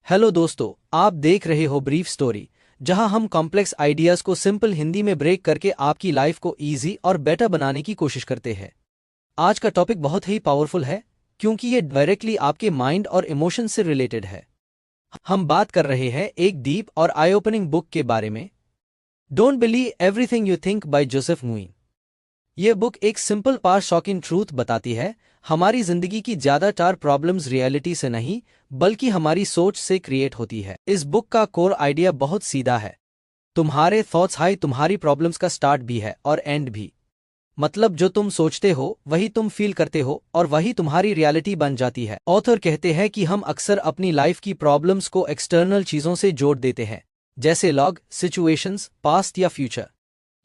Hello दोस्तों, आप देख रहे हो ब्रीफ स्टोरी, जहां हम कॉम्प्लेक्स आइडियाज को सिंपल हिंदी में ब्रेक करके आपकी लाइफ को इजी और बेटर बनाने की कोशिश करते हैं। आज का टॉपिक बहुत ही पावरफुल है क्योंकि ये डायरेक्टली आपके माइंड और इमोशन से रिलेटेड है। हम बात कर रहे हैं एक डीप और आई ओपनिंग बुक के बारे में, don't believe everything you think by Joseph मुइन। ये बुक एक सिंपल पर शॉकिंग ट्रूथ बताती है, हमारी जिंदगी की ज्यादातर प्रॉब्लम्स रियलिटी से नहीं बल्कि हमारी सोच से क्रिएट होती है। इस बुक का कोर आइडिया बहुत सीधा है, तुम्हारे थॉट्स हाई तुम्हारी प्रॉब्लम्स का स्टार्ट भी है और एंड भी। मतलब जो तुम सोचते हो वही तुम फील करते हो और वही तुम्हारी रियलिटी बन जाती है। ऑथर कहते हैं कि हम अक्सर अपनी लाइफ की प्रॉब्लम्स को एक्सटर्नल चीजों से जोड़ देते हैं, जैसे लॉग, सिचुएशंस, पास्ट या फ्यूचर।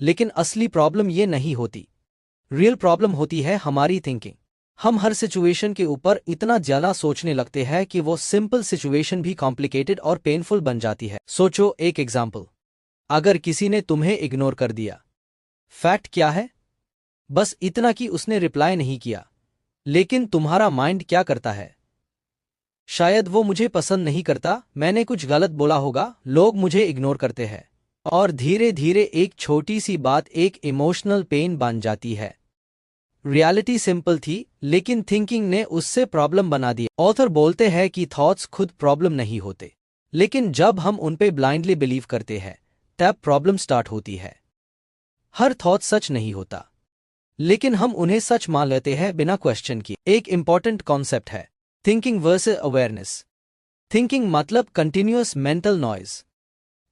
लेकिन असली प्रॉब्लम ये नहीं होती। रियल प्रॉब्लम होती है हमारी थिंकिंग। हम हर सिचुएशन के ऊपर इतना ज्यादा सोचने लगते हैं कि वो सिंपल सिचुएशन भी कॉम्प्लिकेटेड और पेनफुल बन जाती है। सोचो, एक एग्जाम्पल, अगर किसी ने तुम्हें इग्नोर कर दिया, फैक्ट क्या है? बस इतना कि उसने रिप्लाई नहीं किया। लेकिन तुम्हारा माइंड क्या करता है? शायद वो मुझे पसंद नहीं करता, मैंने कुछ गलत बोला होगा, लोग मुझे इग्नोर करते हैं। और धीरे धीरे एक छोटी सी बात एक इमोशनल पेन बन जाती है। रियलिटी सिंपल थी लेकिन थिंकिंग ने उससे प्रॉब्लम बना दी। ऑथर बोलते हैं कि थॉट्स खुद प्रॉब्लम नहीं होते, लेकिन जब हम उन पे ब्लाइंडली बिलीव करते हैं तब प्रॉब्लम स्टार्ट होती है। हर थॉट सच नहीं होता, लेकिन हम उन्हें सच मान लेते हैं बिना क्वेश्चन किए। एक इंपॉर्टेंट कॉन्सेप्ट है थिंकिंग वर्सेस अवेयरनेस। थिंकिंग मतलब कंटिन्यूअस मेंटल नॉइज,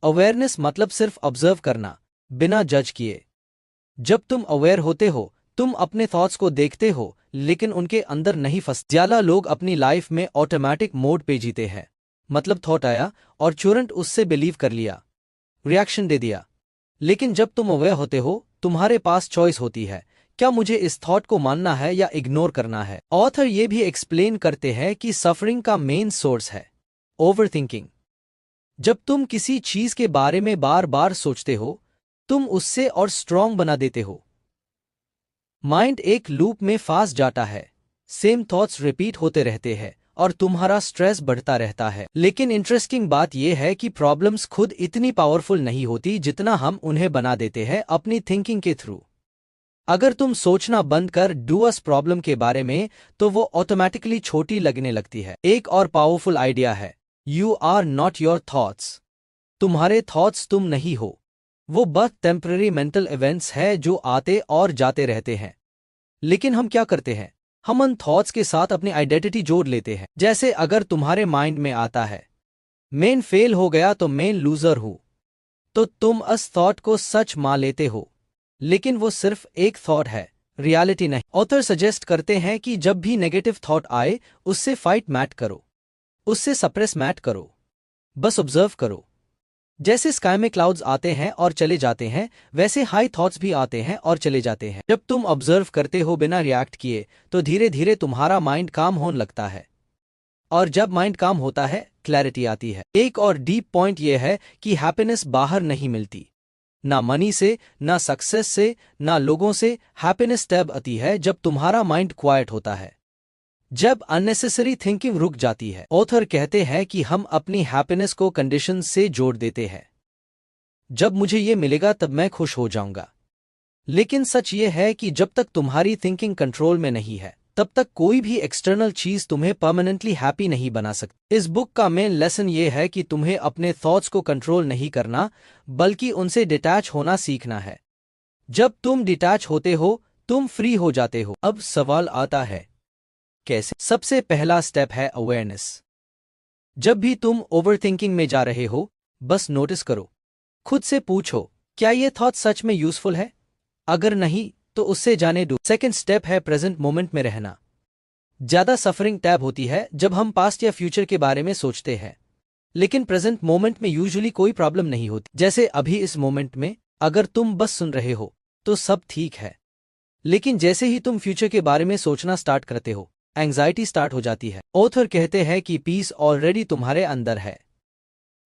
अवेयरनेस मतलब सिर्फ ऑब्जर्व करना बिना जज किए। जब तुम अवेयर होते हो तुम अपने थॉट्स को देखते हो लेकिन उनके अंदर नहीं फंसते। ज्यादा लोग अपनी लाइफ में ऑटोमेटिक मोड पे जीते हैं, मतलब थॉट आया और तुरंत उससे बिलीव कर लिया, रिएक्शन दे दिया। लेकिन जब तुम अवेयर होते हो तुम्हारे पास चॉइस होती है, क्या मुझे इस थॉट को मानना है या इग्नोर करना है। ऑथर ये भी एक्सप्लेन करते हैं कि सफरिंग का मेन सोर्स है ओवरथिंकिंग। जब तुम किसी चीज के बारे में बार बार सोचते हो तुम उससे और स्ट्रांग बना देते हो। माइंड एक लूप में फंस जाता है, सेम थॉट्स रिपीट होते रहते हैं और तुम्हारा स्ट्रेस बढ़ता रहता है। लेकिन इंटरेस्टिंग बात यह है कि प्रॉब्लम्स खुद इतनी पावरफुल नहीं होती जितना हम उन्हें बना देते हैं अपनी थिंकिंग के थ्रू। अगर तुम सोचना बंद कर डूअस प्रॉब्लम के बारे में तो वो ऑटोमेटिकली छोटी लगने लगती है। एक और पावरफुल आइडिया है, you are not your thoughts. तुम्हारे थॉट्स तुम नहीं हो, वो बस टेम्पररी मेंटल इवेंट्स है जो आते और जाते रहते हैं। लेकिन हम क्या करते हैं, हम उन थॉट्स के साथ अपनी आइडेंटिटी जोड़ लेते हैं। जैसे अगर तुम्हारे माइंड में आता है मेन फेल हो गया तो मेन लूजर हूं, तो तुम उस थॉट को सच मान लेते हो, लेकिन वो सिर्फ एक थॉट है, रियलिटी नहीं। ऑथर सजेस्ट करते हैं कि जब भी नेगेटिव थॉट आए उससे फाइट मैट करो, उससे सप्रेस मैट करो, बस ऑब्जर्व करो। जैसे स्काई में क्लाउड्स आते हैं और चले जाते हैं वैसे हाई थॉट्स भी आते हैं और चले जाते हैं। जब तुम ऑब्जर्व करते हो बिना रिएक्ट किए तो धीरे धीरे तुम्हारा माइंड काम होने लगता है, और जब माइंड काम होता है क्लैरिटी आती है। एक और डीप पॉइंट यह है कि हैप्पीनेस बाहर नहीं मिलती, ना मनी से, ना सक्सेस से, ना लोगों से। हैप्पीनेस तब आती है जब तुम्हारा माइंड क्वाइट होता है, जब अननेसेसरी थिंकिंग रुक जाती है। ऑथर कहते हैं कि हम अपनी हैप्पीनेस को कंडीशन से जोड़ देते हैं, जब मुझे ये मिलेगा तब मैं खुश हो जाऊंगा। लेकिन सच ये है कि जब तक तुम्हारी थिंकिंग कंट्रोल में नहीं है तब तक कोई भी एक्सटर्नल चीज तुम्हें परमानेंटली हैप्पी नहीं बना सकती। इस बुक का मेन लेसन ये है कि तुम्हें अपने थॉट्स को कंट्रोल नहीं करना बल्कि उनसे डिटैच होना सीखना है। जब तुम डिटैच होते हो तुम फ्री हो जाते हो। अब सवाल आता है कैसे? सबसे पहला स्टेप है अवेयरनेस। जब भी तुम ओवरथिंकिंग में जा रहे हो बस नोटिस करो, खुद से पूछो क्या ये थॉट सच में यूजफुल है? अगर नहीं तो उससे जाने दो। सेकंड स्टेप है प्रेजेंट मोमेंट में रहना। ज्यादा सफरिंग टैब होती है जब हम पास्ट या फ्यूचर के बारे में सोचते हैं, लेकिन प्रेजेंट मोमेंट में यूजुअली कोई प्रॉब्लम नहीं होती। जैसे अभी इस मोमेंट में अगर तुम बस सुन रहे हो तो सब ठीक है, लेकिन जैसे ही तुम फ्यूचर के बारे में सोचना स्टार्ट करते हो एंग्जाइटी स्टार्ट हो जाती है। ऑथर कहते हैं कि पीस ऑलरेडी तुम्हारे अंदर है,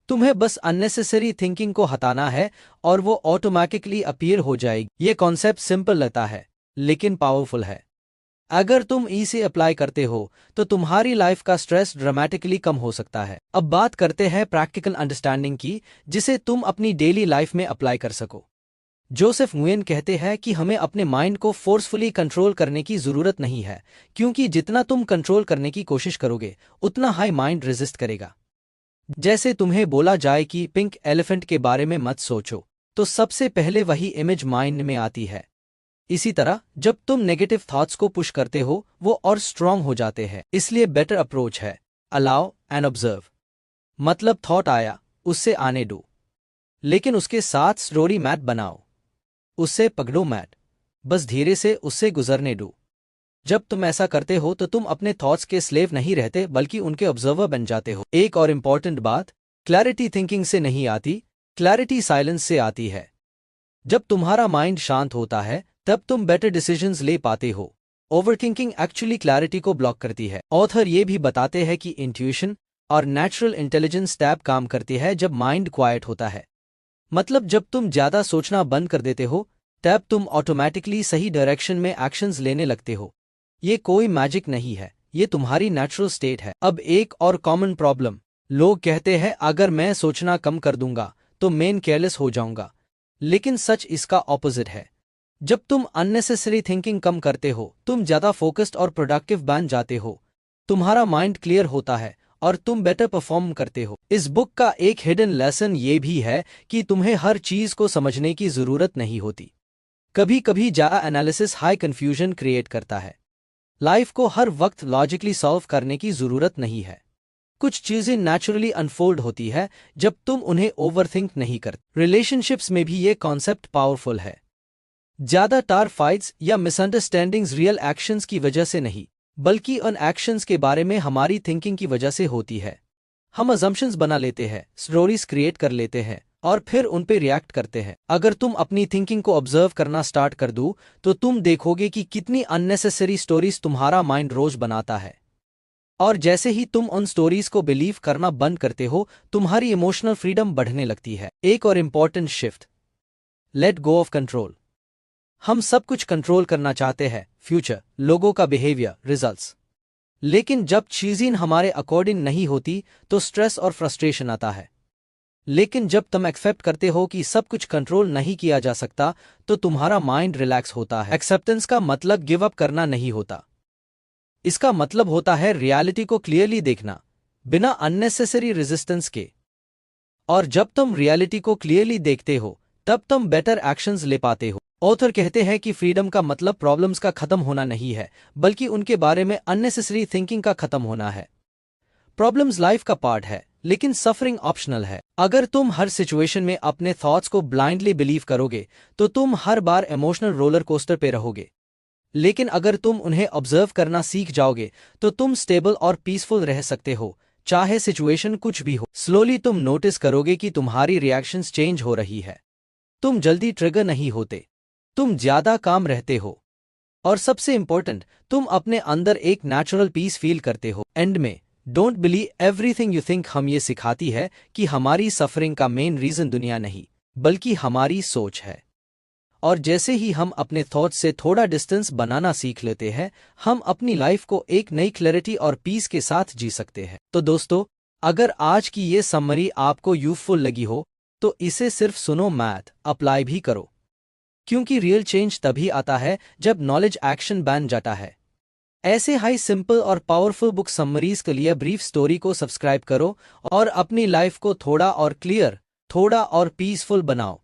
तुम्हें बस अननेसेसरी थिंकिंग को हटाना है और वो ऑटोमेटिकली अपीयर हो जाएगी। ये कॉन्सेप्ट सिंपल लगता है लेकिन पावरफुल है। अगर तुम इसे अप्लाई करते हो तो तुम्हारी लाइफ का स्ट्रेस ड्रामेटिकली कम हो सकता है। अब बात करते हैं प्रैक्टिकल अंडरस्टैंडिंग की, जिसे तुम अपनी डेली लाइफ में अप्लाई कर सको। जोसेफ मुएन कहते हैं कि हमें अपने माइंड को फोर्सफुली कंट्रोल करने की जरूरत नहीं है, क्योंकि जितना तुम कंट्रोल करने की कोशिश करोगे उतना हाई माइंड रेजिस्ट करेगा। जैसे तुम्हें बोला जाए कि पिंक एलिफेंट के बारे में मत सोचो, तो सबसे पहले वही इमेज माइंड में आती है। इसी तरह जब तुम नेगेटिव थॉट्स को पुश करते हो वो और स्ट्रांग हो जाते हैं। इसलिए बेटर अप्रोच है अलाउ एंड ऑब्जर्व। मतलब थॉट आया, उससे आने दो, लेकिन उसके साथ स्टोरी मैप बनाओ, उससे पकड़ो मैट, बस धीरे से उससे गुजरने दो। जब तुम ऐसा करते हो तो तुम अपने थॉट्स के स्लेव नहीं रहते, बल्कि उनके ऑब्जर्वर बन जाते हो। एक और इम्पॉर्टेंट बात, क्लैरिटी थिंकिंग से नहीं आती, क्लैरिटी साइलेंस से आती है। जब तुम्हारा माइंड शांत होता है तब तुम बेटर डिसीजंस ले पाते हो। ओवरथिंकिंग एक्चुअली क्लैरिटी को ब्लॉक करती है। ऑथर ये भी बताते हैं कि इंट्यूशन और नेचुरल इंटेलिजेंस टैब काम करती है जब माइंड क्वाइट होता है। मतलब जब तुम ज्यादा सोचना बंद कर देते हो तब तुम ऑटोमेटिकली सही डायरेक्शन में एक्शंस लेने लगते हो। ये कोई मैजिक नहीं है, ये तुम्हारी नेचुरल स्टेट है। अब एक और कॉमन प्रॉब्लम, लोग कहते हैं अगर मैं सोचना कम कर दूंगा तो मैं केयरलेस हो जाऊंगा, लेकिन सच इसका ऑपोजिट है। जब तुम अननेसेसरी थिंकिंग कम करते हो तुम ज्यादा फोकस्ड और प्रोडक्टिव बन जाते हो, तुम्हारा माइंड क्लियर होता है और तुम बेटर परफॉर्म करते हो। इस बुक का एक हिडन लेसन ये भी है कि तुम्हें हर चीज को समझने की जरूरत नहीं होती। कभी कभी ज्यादा एनालिसिस हाई कंफ्यूजन क्रिएट करता है। लाइफ को हर वक्त लॉजिकली सॉल्व करने की जरूरत नहीं है। कुछ चीजें नेचुरली अनफोल्ड होती है जब तुम उन्हें ओवरथिंक नहीं करते। रिलेशनशिप्स में भी ये कॉन्सेप्ट पावरफुल है। ज्यादातर फाइट्स या मिसअंडरस्टैंडिंग्स रियल एक्शंस की वजह से नहीं, बल्कि उन एक्शंस के बारे में हमारी थिंकिंग की वजह से होती है। हम अजम्पशंस बना लेते हैं, स्टोरीज क्रिएट कर लेते हैं और फिर उन पे रिएक्ट करते हैं। अगर तुम अपनी थिंकिंग को ऑब्जर्व करना स्टार्ट कर दो तो तुम देखोगे कि कितनी अननेसेसरी स्टोरीज तुम्हारा माइंड रोज बनाता है। और जैसे ही तुम उन स्टोरीज को बिलीव करना बंद करते हो तुम्हारी इमोशनल फ्रीडम बढ़ने लगती है। एक और important shift, let go of control. हम सब कुछ कंट्रोल करना चाहते हैं, फ्यूचर, लोगों का बिहेवियर, रिजल्ट्स। लेकिन जब चीजें हमारे अकॉर्डिंग नहीं होती तो स्ट्रेस और फ्रस्ट्रेशन आता है। लेकिन जब तुम एक्सेप्ट करते हो कि सब कुछ कंट्रोल नहीं किया जा सकता तो तुम्हारा माइंड रिलैक्स होता है। एक्सेप्टेंस का मतलब गिव अप करना नहीं होता, इसका मतलब होता है रियलिटी को क्लियरली देखना बिना अननेसेसरी रेजिस्टेंस के। और जब तुम रियलिटी को क्लियरली देखते हो तब तुम बेटर एक्शंस ले पाते हो। ऑथर कहते हैं कि फ्रीडम का मतलब प्रॉब्लम्स का खत्म होना नहीं है, बल्कि उनके बारे में अननेसेसरी थिंकिंग का खत्म होना है। प्रॉब्लम्स लाइफ का पार्ट है, लेकिन सफरिंग ऑप्शनल है। अगर तुम हर सिचुएशन में अपने थॉट्स को ब्लाइंडली बिलीव करोगे तो तुम हर बार इमोशनल रोलर कोस्टर पे रहोगे। लेकिन अगर तुम उन्हें ऑब्जर्व करना सीख जाओगे तो तुम स्टेबल और पीसफुल रह सकते हो, चाहे सिचुएशन कुछ भी हो। स्लोली तुम नोटिस करोगे कि तुम्हारी रिएक्शंस चेंज हो रही है। तुम जल्दी ट्रिगर नहीं होते, तुम ज्यादा काम रहते हो, और सबसे इंपॉर्टेंट, तुम अपने अंदर एक नेचुरल पीस फील करते हो। एंड में, don't believe everything you think हम ये सिखाती है कि हमारी सफरिंग का मेन रीजन दुनिया नहीं, बल्कि हमारी सोच है। और जैसे ही हम अपने थॉट्स से थोड़ा डिस्टेंस बनाना सीख लेते हैं, हम अपनी लाइफ को एक नई क्लैरिटी और पीस के साथ जी सकते हैं। तो दोस्तों, अगर आज की ये समरी आपको यूजफुल लगी हो तो इसे सिर्फ सुनो मैथ, अप्लाई भी करो, क्योंकि रियल चेंज तभी आता है जब नॉलेज एक्शन बन जाता है। ऐसे हाई सिंपल और पावरफुल बुक समरीज के लिए ब्रीफ स्टोरी को सब्सक्राइब करो और अपनी लाइफ को थोड़ा और क्लियर, थोड़ा और पीसफुल बनाओ।